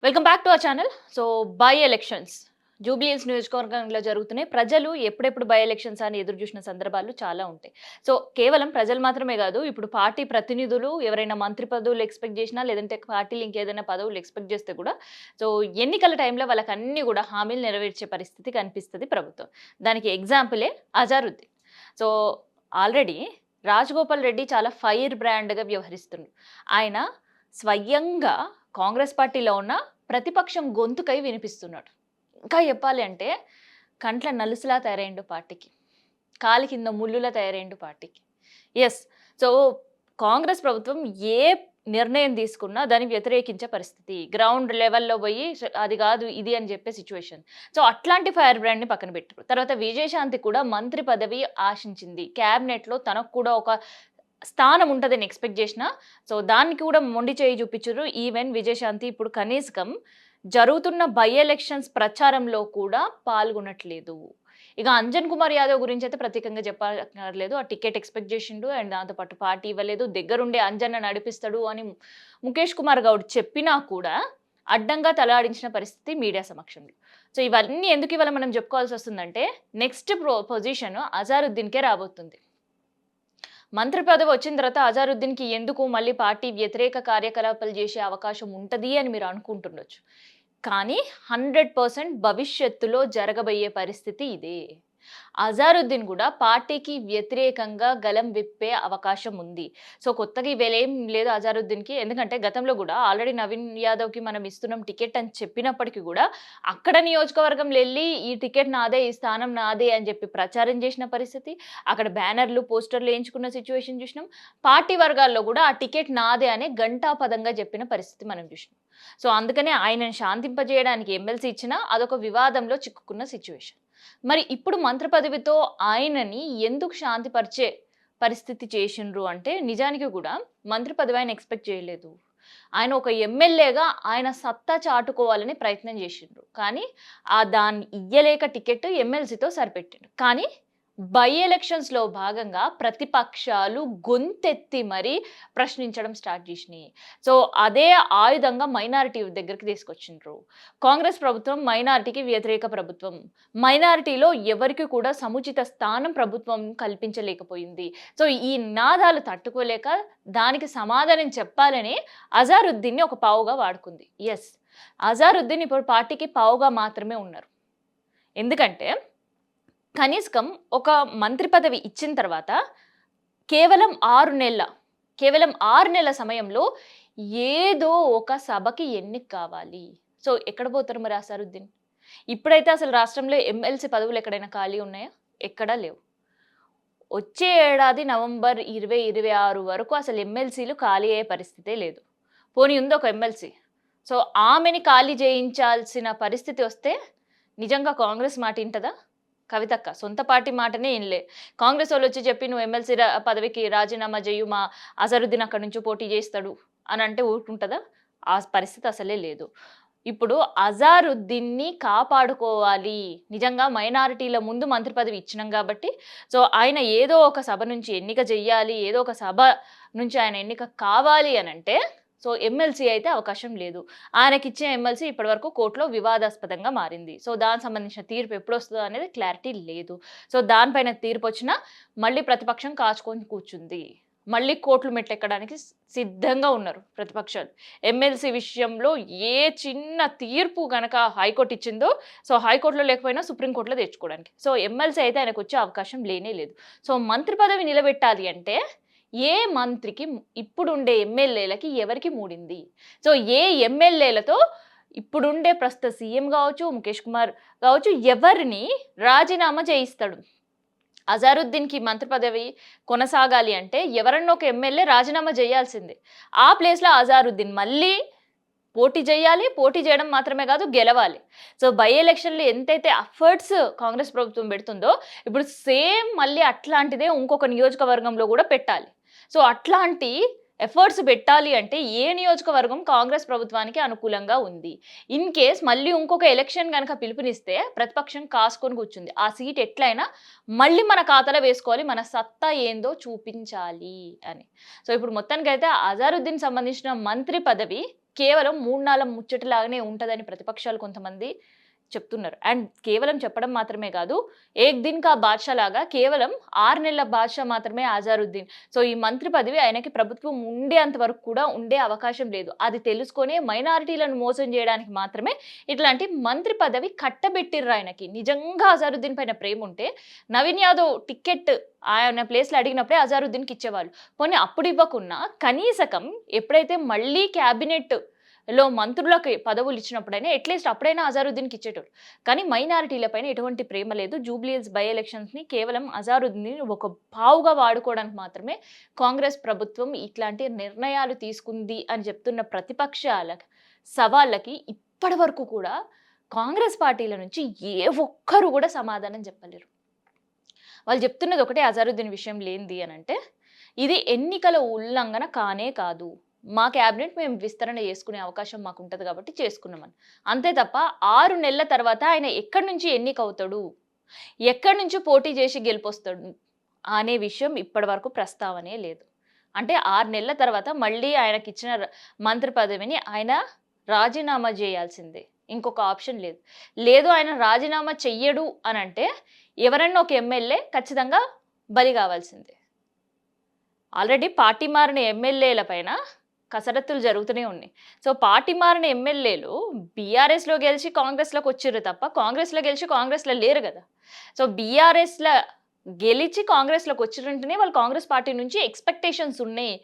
Welcome back to our channel. So by elections Jubilee Hills నియోజకవర్గంలో జరుగుతున్నాయి. ప్రజలు ఎప్పుడెప్పుడు బై ఎలక్షన్స్ అని ఎదురు చూసిన సందర్భాలు చాలా ఉంటాయి. సో కేవలం ప్రజలు మాత్రమే కాదు, ఇప్పుడు పార్టీ ప్రతినిధులు ఎవరైనా మంత్రి పదవులు ఎక్స్‌పెక్ట్ చేసినా, లేదంటే పార్టీలు ఇంకేదైనా పదవులు ఎక్స్‌పెక్ట్ చేస్తే కూడా సో ఎన్నికల టైంలో వాళ్ళకన్నీ కూడా హామీలు నెరవేర్చే పరిస్థితి కనిపిస్తది ప్రభుత్వం. దానికి ఎగ్జాంపులే అజారుద్దీన్. సో ఆల్రెడీ రాజగోపాల్ రెడ్డి చాలా ఫైర్ బ్రాండ్‌గా వ్యవహరిస్తుండు. ఆయన స్వయంగా కాంగ్రెస్ పార్టీలో ఉన్న ప్రతిపక్షం గొంతుకై వినిపిస్తున్నాడు. ఇంకా చెప్పాలి అంటే కంట్ల నలుసులా తయారైండు పార్టీకి. కాలి కింద ముల్లులా తయారైండు పార్టీకి. యెస్. సో కాంగ్రెస్ ప్రభుత్వం ఏ నిర్ణయం తీసుకున్నా దాన్ని వ్యతిరేకించే పరిస్థితి. గ్రౌండ్ లెవెల్‌లో పోయి అది కాదు ఇది అని చెప్పే సిట్యుయేషన్. సో అట్లాంటి ఫైర్ బ్రాండ్‌ని పక్కన పెట్టారు. తర్వాత విజయశాంతి కూడా మంత్రి పదవి ఆశించింది. క్యాబినెట్‌లో తనకు కూడా ఒక స్థానం ఉంటదని ఎక్స్‌పెక్ట్ జేషినా, సో దానికి కూడా మొండి చేయి చూపిచ్చిర్రు. ఈవెన్ విజయశాంతి ఇప్పుడు కనీసం జరుగుతున్న బై ఎలక్షన్స్ ప్రచారంలో కూడా పాల్గొనట్లేదు. ఇక అంజన్ కుమార్ యాదవ్ గురించయితే ప్రత్యేకంగా చెప్పక్కర్లేదు. ఆ టికెట్ ఎక్స్‌పెక్ట్ జేషిండు. అండ్ దాంతో పాటు పార్టీ ఇవ్వలేదు. దగ్గరుండే అంజన్‌ని నడిపిస్తాడు అని ముఖేష్ కుమార్ గౌడ్ చెప్పినా కూడా అడ్డంగా తలాడించిన పరిస్థితి మీడియా సమక్షంలో. సో ఇవన్నీ ఎందుకు ఇవాళ మనం చెప్పుకోవాల్సొస్తుందంటే నెక్స్ట్ పొజిషన్ అజారుద్దీన్‌కే రాబోతుంది. మంత్రి పదవి వచ్చిన తర్వాత అజారుద్దీన్‌కి ఎందుకు మళ్ళీ పార్టీ వ్యతిరేక కార్యకలాపాలు చేసే అవకాశం ఉంటది అని మీరు అనుకుంటుండొచ్చు. కానీ 100% భవిష్యత్తులో జరగబోయే పరిస్థితి ఇదే. అజారుద్దీన్ కూడా పార్టీకి వ్యతిరేకంగా గలం విప్పే అవకాశం ఉంది. సో కొత్తగా ఇవేళేం లేదు అజారుద్దీన్‌కి. ఎందుకంటే గతంలో కూడా ఆల్రెడీ నవీన్ యాదవ్‌కి మనం ఇస్తున్నాం టికెట్ అని చెప్పినప్పటికి కూడా అక్కడ నియోజకవర్గంలో ఎళ్లి ఈ టికెట్ నాదే, ఈ స్థానం నాదే అని చెప్పి ప్రచారం చేసిన పరిస్థితి. అక్కడ బ్యానర్‌లు, పోస్టర్‌లు ఏయించుకున్న సిట్యుయేషన్ చూసినాం. పార్టీ వర్గాల్లో కూడా ఆ టికెట్ నాదే అని ఘంటాపథంగా చెప్పిన పరిస్థితి మనం చూసినాం. సో అందుకనే ఆయనను శాంతింపజేయడానికి ఎమ్మెల్సీ ఇచ్చినా అదొక వివాదంలో చిక్కుకున్న సిట్యుయేషన్. మరి ఇప్పుడు మంత్రి పదవితో ఆయనని ఎందుకు శాంతిపరిచే పరిస్థితి చేసిండ్రు అంటే నిజానికి కూడా మంత్రి పదవి ఆయన ఎక్స్‌పెక్ట్ చేయలేదు. ఆయన ఒక ఎమ్మెల్యేగా ఆయన సత్తా చాటుకోవాలని ప్రయత్నం చేసిండ్రు. కానీ దాన్ని ఇయ్యలేక టికెట్ ఎమ్మెల్సీతో సరిపెట్టిండు. కానీ బై ఎలక్షన్స్‌లో భాగంగా ప్రతిపక్షాలు గొంతెత్తి మరీ ప్రశ్నించడం స్టార్ట్ చేసినాయి. సో అదే ఆయుధంగా మైనారిటీ దగ్గరికి తీసుకొచ్చిండ్రు. కాంగ్రెస్ ప్రభుత్వం మైనారిటీకి వ్యతిరేక ప్రభుత్వం. మైనారిటీలో ఎవరికి కూడా సముచిత స్థానం ప్రభుత్వం కల్పించలేకపోయింది. సో ఈ నినాదాలు తట్టుకోలేక దానికి సమాధానం చెప్పాలని అజారుద్దీన్‌ని ఒక పావుగా వాడుకుంది. యెస్. అజారుద్దీన్ ఇప్పుడు పార్టీకి పావుగా మాత్రమే ఉన్నారు. ఎందుకంటే కనీసం ఒక మంత్రి పదవి ఇచ్చిన తర్వాత కేవలం 6 నెలల కేవలం 6 నెలల సమయంలో ఏదో ఒక సభకి ఎన్నిక కావాలి. సో ఎక్కడ పోతారు మరి అసరుద్దీన్? ఇప్పుడైతే అసలు రాష్ట్రంలో ఎమ్మెల్సీ పదవులు ఎక్కడైనా ఖాళీ ఉన్నాయా? ఎక్కడా లేవు. వచ్చే ఏడాది నవంబర్ 2026 వరకు అసలు ఎమ్మెల్సీలు ఖాళీ అయ్యే పరిస్థితే లేదు. పోనీ ఉంది ఒక ఎమ్మెల్సీ. సో ఆమెని ఖాళీ చేయించాల్సిన పరిస్థితి వస్తే నిజంగా కాంగ్రెస్ మాట ఇంటదా? కవితక్క సొంత పార్టీ మాటనే ఇనలే. కాంగ్రెస్ వాళ్ళొచ్చి చెప్పి నువ్వు ఎమ్మెల్సీ పదవికి రాజీనామా చెయ్యు, మా అజరుద్దీన్ అక్కడి నుంచి పోటీ చేస్తాడు అని అంటే ఊరుకుంటదా? ఆ పరిస్థితి అసలే లేదు. ఇప్పుడు అజారుద్దీన్‌ని కాపాడుకోవాలి. నిజంగా మైనారిటీల ముందు మంత్రి పదవి ఇచ్చినాం కాబట్టి, సో ఆయన ఏదో ఒక సభ నుంచి ఎన్నిక చెయ్యాలి, ఏదో ఒక సభ నుంచి ఆయన ఎన్నిక కావాలి అనంటే సో ఎమ్మెల్సీ అయితే అవకాశం లేదు. ఆయనకిచ్చే ఎమ్మెల్సీ ఇప్పటివరకు కోర్టులో వివాదాస్పదంగా మారింది. సో దానికి సంబంధించిన తీర్పు ఎప్పుడొస్తదో అనేది క్లారిటీ లేదు. సో దానిపైన తీర్పొచ్చినా మళ్ళీ ప్రతిపక్షం కాచుకొని కూర్చుంది. మళ్ళీ కోర్టులు మెట్లెక్కడానికి సిద్ధంగా ఉన్నారు ప్రతిపక్షాలు. ఎమ్మెల్సీ విషయంలో ఏ చిన్న తీర్పు గనక హైకోర్టు ఇచ్చిందో, సో హైకోర్టులో లేకపోయినా సుప్రీం కోర్టులో తెచ్చుకోవడానికి. సో ఎమ్మెల్సీ అయితే ఆయనకొచ్చే అవకాశం లేనే లేదు. సో మంత్రి పదవి నిలబెట్టాలి అంటే ఏ మంత్రికి ఇప్పుడుండే ఎమ్మెల్యేలకి ఎవరికి మూడింది? సో ఏ ఎమ్మెల్యేలతో ఇప్పుడుండే ప్రస్తుత సీఎం గావచ్చు, ముఖేష్ కుమార్ గావచ్చు ఎవరిని రాజీనామా చేయిస్తాడు? అజారుద్దీన్‌కి మంత్రి పదవి కొనసాగాలి అంటే ఎవరన్నా ఒక ఎమ్మెల్యే రాజీనామా చేయాల్సిందే. ఆ ప్లేస్‌లో అజారుద్దీన్ మళ్ళీ పోటీ చేయాలి. పోటీ చేయడం మాత్రమే కాదు గెలవాలి. సో బై ఎలక్షన్‌లో ఎంతైతే ఎఫర్ట్స్ కాంగ్రెస్ ప్రభుత్వం పెడుతుందో ఇప్పుడు సేమ్ మళ్ళీ అట్లాంటిదే ఇంకొక నియోజకవర్గంలో కూడా పెట్టాలి. సో అట్లాంటి ఎఫర్ట్స్ పెట్టాలి అంటే ఏ నియోజకవర్గం కాంగ్రెస్ ప్రభుత్వానికి అనుకూలంగా ఉంది? ఇన్ కేస్ మళ్ళీ ఇంకొక ఎలక్షన్ గనక పిలుపునిస్తే ప్రతిపక్షం కాసుకొని కూర్చుంది. ఆ సీట్ ఎట్లైనా మళ్ళీ మన ఖాతాలో వేసుకోవాలి. మన సత్తా ఏందో చూపించాలి అని. సో ఇప్పుడు మొత్తానికైతే అజారుద్దీన్ సంబంధించిన మంత్రి పదవి కేవలం 3 నాళ్ళ ముచ్చటలాగానే ఉంటదని ప్రతిపక్షాలు కొంతమంది చెప్తున్నారు. అండ్ కేవలం చెప్పడం మాత్రమే కాదు, ఏక్ దిన్ కా బాద్‌షా లాగా కేవలం 6 నెలల బాద్‌షా మాత్రమే అజారుద్దీన్. సో, ఈ మంత్రి పదవి ఆయనకి ప్రభుత్వం ఉండేంత వరకు కూడా ఉండే అవకాశం లేదు. అది తెలుసుకొనే మైనారిటీలను మోసం చేయడానికి మాత్రమే ఇట్లాంటి మంత్రి పదవి కట్టబెట్టిర్రు ఆయనకి. నిజంగా అజారుద్దీన్ పైన ప్రేముంటే నవీన్ యాదవ్ టికెట్ ఆయన ప్లేస్‌లో అడిగినప్పుడే అజారుద్దీన్‌కి ఇచ్చేవాళ్ళు. పోనీ అప్పుడు ఇవ్వకున్నా కనీసకం ఎప్పుడైతే మళ్ళీ క్యాబినెట్‌లో మంత్రులకి పదవులు ఇచ్చినప్పుడైనా అట్‌లీస్ట్ అప్పుడైనా అజారుద్దీన్‌కి ఇచ్చేటోళ్ళు. కానీ మైనారిటీల పైన ఎటువంటి ప్రేమ లేదు. జూబ్లీ హిల్స్ బై ఎలక్షన్స్‌ని కేవలం అజారుద్దీన్‌ని ఒక పావుగా వాడుకోవడానికి మాత్రమే కాంగ్రెస్ ప్రభుత్వం ఇట్లాంటి నిర్ణయాలు తీసుకుంది అని చెప్తున్న ప్రతిపక్షాల సవాళ్ళకి ఇప్పటి వరకు కూడా కాంగ్రెస్ పార్టీల నుంచి ఏ ఒక్కరు కూడా సమాధానం చెప్పలేరు. వాళ్ళు చెప్తున్నది ఒకటే అజారుద్దీన్ విషయం లేనిది అనంటే, ఇది ఎన్నికల ఉల్లంఘన కానే కాదు. మా క్యాబినెట్ మేము విస్తరణ చేసుకునే అవకాశం మాకుంటది కాబట్టి చేసుకున్నామని. అంతే తప్ప 6 నెలల తర్వాత ఆయన ఎక్కడి నుంచి ఎన్నికవుతాడు? ఎక్కడి నుంచి పోటీ చేసి గెలుపొస్తాడు? అనే విషయం ఇప్పటి వరకు ప్రస్తావనే లేదు. అంటే 6 నెలల తర్వాత మళ్ళీ ఆయనకిచ్చిన మంత్రి పదవిని ఆయన రాజీనామా చేయాల్సిందే. ఇంకొక ఆప్షన్ లేదు. లేదు ఆయన రాజీనామా చెయ్యడు అనంటే ఎవరన్నా ఒక ఎమ్మెల్యే ఖచ్చితంగా బలి కావాల్సిందే. ఆల్రెడీ పార్టీ మారిన ఎమ్మెల్యేల పైన కసరత్తులు జరుగుతూనే ఉన్నాయి. సో, పార్టీ మారిన ఎమ్మెల్యేలు బీఆర్ఎస్‌లో గెలిచి కాంగ్రెస్‌లోకి వచ్చిర్రు తప్ప, కాంగ్రెస్‌లో గెలిచి కాంగ్రెస్‌లో లేరు గదా! సో, బీఆర్ఎస్‌ల గెలిచి కాంగ్రెస్‌లోకి వచ్చిర్రంటేనే వాళ్ళు కాంగ్రెస్ పార్టీ నుంచి ఎక్స్‌పెక్టేషన్స్ ఉన్నాయి.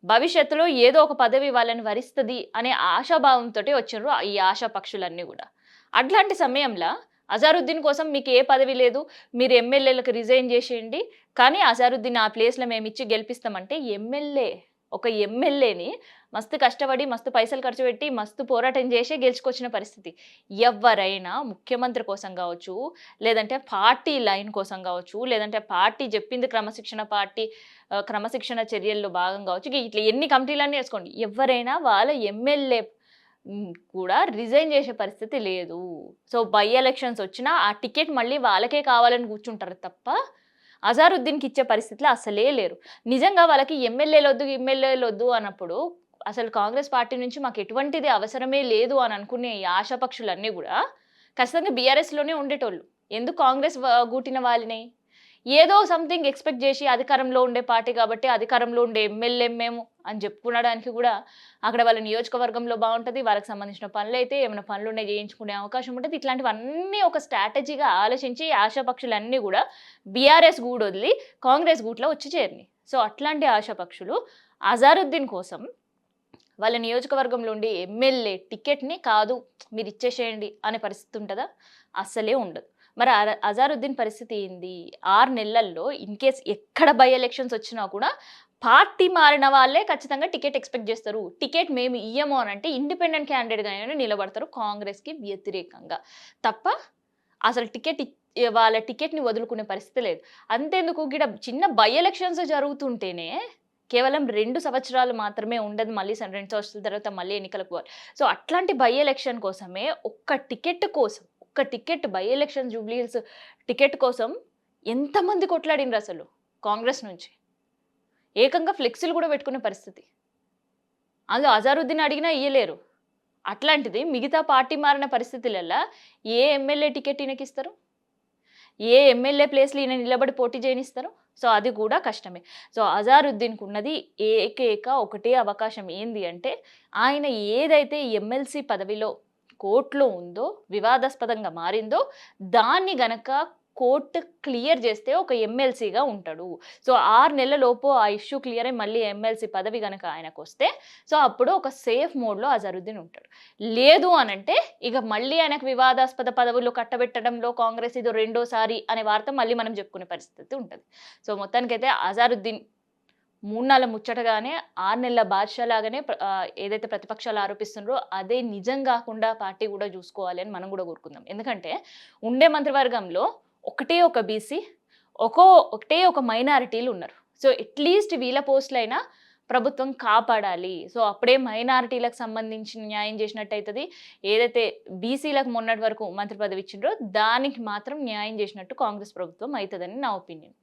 భవిష్యత్తులో ఏదో ఒక పదవి వాళ్ళని వరిస్తది అనే ఆశాభావంతోటే వచ్చిర్రు ఈ ఆశా పక్షులన్నీ గూడా. అట్లాంటి సమయంలో అజారుద్దీన్ కోసం మీకు ఏ పదవి లేదు. మీరు ఎమ్మెల్యేలకు రిజైన్ చేసేయండి. కానీ అజారుద్దీన్ ఆ ప్లేస్‌లో మేమిచ్చి గెలిపిస్తామంటే ఒక ఎమ్మెల్యేని మస్తు కష్టపడి, మస్తు పైసలు ఖర్చు పెట్టి, మస్తు పోరాటం చేసే గెలుచుకొచ్చిన పరిస్థితి. ఎవ్వరైనా ముఖ్యమంత్రి కోసం గావచ్చు, లేదంటే పార్టీ లైన్ కోసం గావచ్చు, లేదంటే పార్టీ చెప్పింది క్రమశిక్షణ చర్యల్లో భాగం గావచ్చు. ఇట్లా ఎన్ని కమిటీలన్నీ ఏసుకోండి. ఎవ్వరైనా వాళ్ళ ఎమ్మెల్యే కూడా రిజైన్ చేసే పరిస్థితి లేదు. సో, బై ఎలక్షన్స్ వచ్చినా ఆ టికెట్ మళ్ళీ వాళ్ళకే కావాలని కూర్చుంటారు తప్ప, అజారుద్దీన్‌కి ఇచ్చే పరిస్థితిలో అసలే లేరు. నిజంగా వాళ్ళకి ఎమ్మెల్యేలొద్దు అన్నప్పుడు అసలు కాంగ్రెస్ పార్టీ నుంచి మాకు ఎటువంటిది అవసరమే లేదు అని అనుకునే ఈ ఆశాపక్షులన్నీ గూడా ఖచ్చితంగా బీఆర్ఎస్‌లోనే ఉండేటోళ్ళు. ఎందుకు కాంగ్రెస్ గూటిన వాళ్ళని? ఏదో సంథింగ్ ఎక్స్‌పెక్ట్ జేసి అధికారంలో ఉండే పార్టీ కాబట్టి అధికారంలో ఉండే ఎమ్మెల్యే మేము అని చెప్పుకునడానికి గూడా అక్కడ వాళ్ళ నియోజకవర్గంలో బావుంటది. వాళ్ళకి సంబంధించిన పనులైతే ఏమైనా పనులున్నాయి చేయించుకునే అవకాశం ఉంటది. ఇట్లాంటివన్నీ ఒక స్ట్రాటజీగా ఆలోచించి ఆశాపక్షులన్నీ గూడా బీఆర్ఎస్ గూడొదిలి కాంగ్రెస్ గూట్లో వచ్చి చేరినియి. సో, అట్లాంటి ఆశాపక్షులు అజారుద్దీన్ కోసం వాళ్ళ నియోజకవర్గంలో ఉండే ఎమ్మెల్యే టికెట్‌ని కాదు మీరిచ్చేసేయండి అనే పరిస్థితి ఉంటదా? అస్సలే ఉండదు. మరి అజారుద్దీన్ పరిస్థితి ఏంది? 6 నెలల్లో ఇన్‌కేస్ ఎక్కడ బై ఎలక్షన్స్ వచ్చినా కూడా పార్టీ మారిన వాళ్ళే ఖచ్చితంగా టికెట్ ఎక్స్‌పెక్ట్ జేస్తారు. టికెట్ మేము ఇయ్యము అనంటే ఇండిపెండెంట్ క్యాండిడేట్‌గానే నిలబడతారు కాంగ్రెస్‌కి వ్యతిరేకంగా. తప్ప అసలు వాళ్ళ టికెట్‌ని వదులుకునే పరిస్థితి లేదు. అంతెందుకు చిన్న బై ఎలక్షన్స్ జరుగుతుంటేనే కేవలం 2 సంవత్సరాలు మాత్రమే ఉండదు. మళ్ళీ 2 సంవత్సరాల తర్వాత మళ్ళీ ఎన్నికలకు పోవాలి. సో, అట్లాంటి బై ఎలక్షన్ కోసమే ఒక్క ticket by election Jubilee hills ticket కోసం ఎంతమంది కొట్లాడిండ్రసలు కాంగ్రెస్ నుంచి. ఏకంగా ఫ్లెక్సీలు గూడా పెట్టుకునే పరిస్థితి. అందులో అజారుద్దీన్ అడిగినా ఇయ్యలేరు. అట్లాంటిది మిగతా పార్టీ మారిన పరిస్థితులల్లా ఏ ఎమ్మెల్యే టికెట్ ఈయనకిస్తారు? ఏ ఎమ్మెల్యే ప్లేస్‌లో ఈయన నిలబడి పోటీ చేయనిస్తారు? సో, అది కూడా కష్టమే. సో, అజారుద్దీన్‌కున్నది ఏకైక ఒకటే అవకాశం ఏంది అంటే, ఆయన ఏదైతే ఎమ్మెల్సీ పదవిలో కోర్ట్‌లో ఉందో, వివాదాస్పదంగా మారిందో, దాన్ని గనక కోర్ట్ క్లియర్ చేస్తే ఒక ఎమ్మెల్సీగా ఉంటాడు. సో, 6 నెలలలోపు ఆ ఇష్యూ క్లియర్ అయ్యి మళ్ళీ ఎమ్మెల్సీ పదవి గనక ఆయనకొస్తే, సో, అప్పుడు ఒక సేఫ్ మోడ్‌లో అజరుద్దీన్ ఉంటాడు. లేదు అనంటే ఇక మళ్ళీ ఆయనకు వివాదాస్పద పదవులు కట్టబెట్టడంలో కాంగ్రెస్ ఇది రెండోసారి అనే వార్త మళ్ళీ మనం చెప్పుకునే పరిస్థితి ఉంటది. సో, మొత్తానికైతే అజారుద్దీన్ 3 నాళ్ళ ముచ్చటగానే 6 నెలల బాద్‌షా లాగానే ఏదైతే ప్రతిపక్షాలు ఆరోపిస్తున్నారో అదే నిజం గాకుండా పార్టీ గూడా జూసుకోవాలి అని మనం గూడా కోరుకుందాం. ఎందుకంటే ఉండే మంత్రివర్గంలో ఒకటే ఒక బీసీ, ఒకటే ఒక మైనారిటీలున్నారు. సో, అట్‌లీస్ట్ వీళ్ళ పోస్టులైనా ప్రభుత్వం కాపాడాలి. సో, అప్పుడే మైనారిటీలకు సంబంధించి న్యాయం చేసినట్టయితది. ఏదైతే బీసీలకు మొన్నటి వరకు మంత్రి పదవి ఇచ్చిండ్రో దానికి మాత్రం న్యాయం చేసినట్టు కాంగ్రెస్ ప్రభుత్వం అయితదని నా ఒపీనియన్.